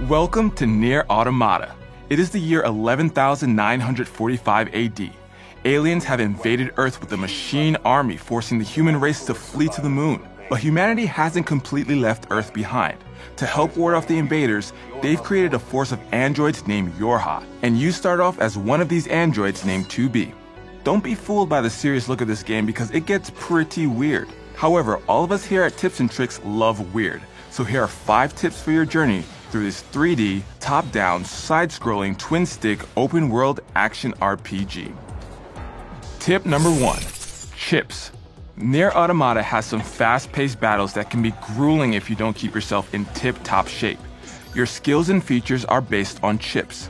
Welcome to Nier Automata. It is the year 11,945 AD. Aliens have invaded Earth with a machine army, forcing the human race to flee to the moon. But humanity hasn't completely left Earth behind. To help ward off the invaders, they've created a force of androids named Yorha, and you start off as one of these androids named 2B. Don't be fooled by the serious look of this game because it gets pretty weird. However, all of us here at Tips and Tricks love weird, so here are 5 tips for your journey through this 3D, top-down, side-scrolling, twin-stick, open-world action RPG. Tip number 1. Chips. Nier Automata has some fast-paced battles that can be grueling if you don't keep yourself in tip-top shape. Your skills and features are based on chips.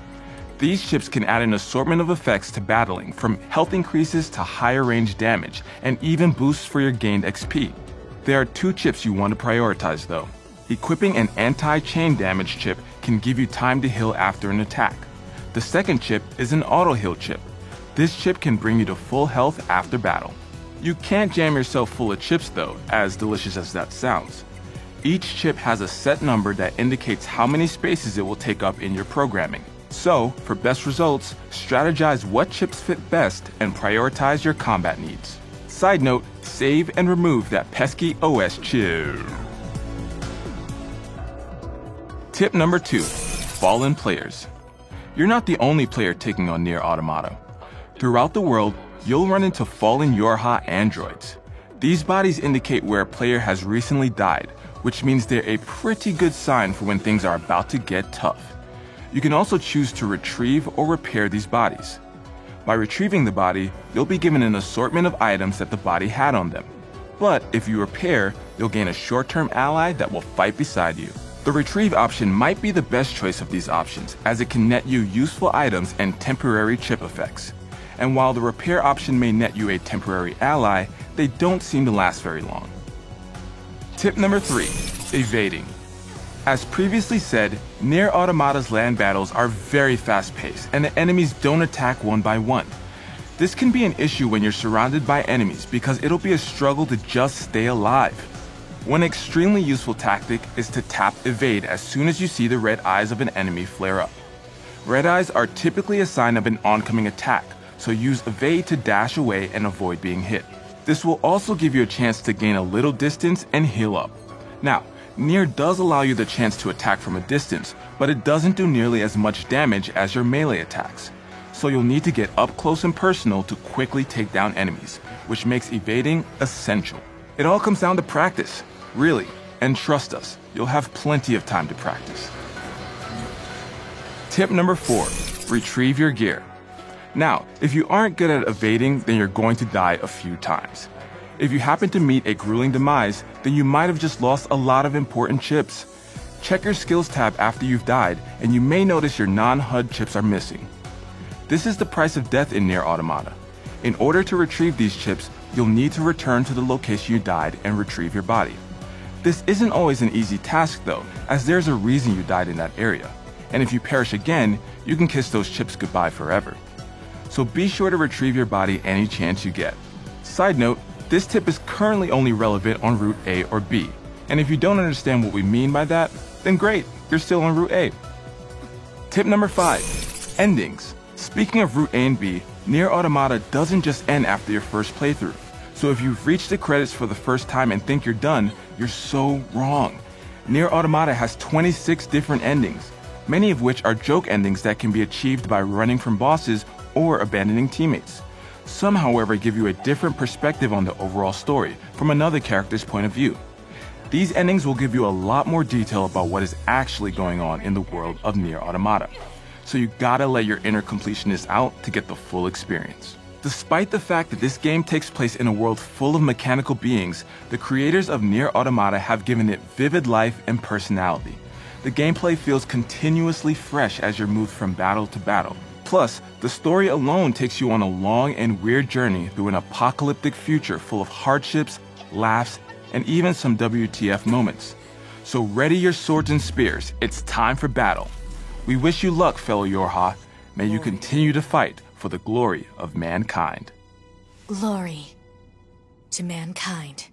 These chips can add an assortment of effects to battling, from health increases to higher range damage, and even boosts for your gained XP. There are 2 chips you want to prioritize though. Equipping an anti-chain damage chip can give you time to heal after an attack. The second chip is an auto-heal chip. This chip can bring you to full health after battle. You can't jam yourself full of chips though, as delicious as that sounds. Each chip has a set number that indicates how many spaces it will take up in your programming. So, for best results, strategize what chips fit best and prioritize your combat needs. Side note, save and remove that pesky OS chip. Tip number 2. Fallen players. You're not the only player taking on Nier Automata. Throughout the world, you'll run into fallen Yorha androids. These bodies indicate where a player has recently died, which means they're a pretty good sign for when things are about to get tough. You can also choose to retrieve or repair these bodies. By retrieving the body, you'll be given an assortment of items that the body had on them. But if you repair, you'll gain a short-term ally that will fight beside you. The retrieve option might be the best choice of these options, as it can net you useful items and temporary chip effects. And while the repair option may net you a temporary ally, they don't seem to last very long. Tip number 3. Evading. As previously said, Nier Automata's land battles are very fast-paced, and the enemies don't attack one by one. This can be an issue when you're surrounded by enemies because it'll be a struggle to just stay alive. One extremely useful tactic is to tap evade as soon as you see the red eyes of an enemy flare up. Red eyes are typically a sign of an oncoming attack, so use evade to dash away and avoid being hit. This will also give you a chance to gain a little distance and heal up. Now, Nier does allow you the chance to attack from a distance, but it doesn't do nearly as much damage as your melee attacks. So you'll need to get up close and personal to quickly take down enemies, which makes evading essential. It all comes down to practice. Really, and trust us, you'll have plenty of time to practice. Tip number 4. Retrieve your gear. Now, if you aren't good at evading, then you're going to die a few times. If you happen to meet a grueling demise, then you might have just lost a lot of important chips. Check your skills tab after you've died, and you may notice your non-HUD chips are missing. This is the price of death in Nier Automata. In order to retrieve these chips, you'll need to return to the location you died and retrieve your body. This isn't always an easy task though, as there's a reason you died in that area. And if you perish again, you can kiss those chips goodbye forever. So be sure to retrieve your body any chance you get. Side note, this tip is currently only relevant on Route A or B. And if you don't understand what we mean by that, then great, you're still on Route A. Tip number 5. Endings. Speaking of Route A and B, Nier Automata doesn't just end after your first playthrough. So if you've reached the credits for the first time and think you're done, you're so wrong. Nier Automata has 26 different endings, many of which are joke endings that can be achieved by running from bosses or abandoning teammates. Some, however, give you a different perspective on the overall story from another character's point of view. These endings will give you a lot more detail about what is actually going on in the world of Nier Automata. So you gotta let your inner completionist out to get the full experience. Despite the fact that this game takes place in a world full of mechanical beings, the creators of Nier Automata have given it vivid life and personality. The gameplay feels continuously fresh as you're moved from battle to battle. Plus, the story alone takes you on a long and weird journey through an apocalyptic future full of hardships, laughs, and even some WTF moments. So ready your swords and spears, it's time for battle. We wish you luck, fellow Yorha. May you continue to fight for the glory of mankind. Glory to mankind.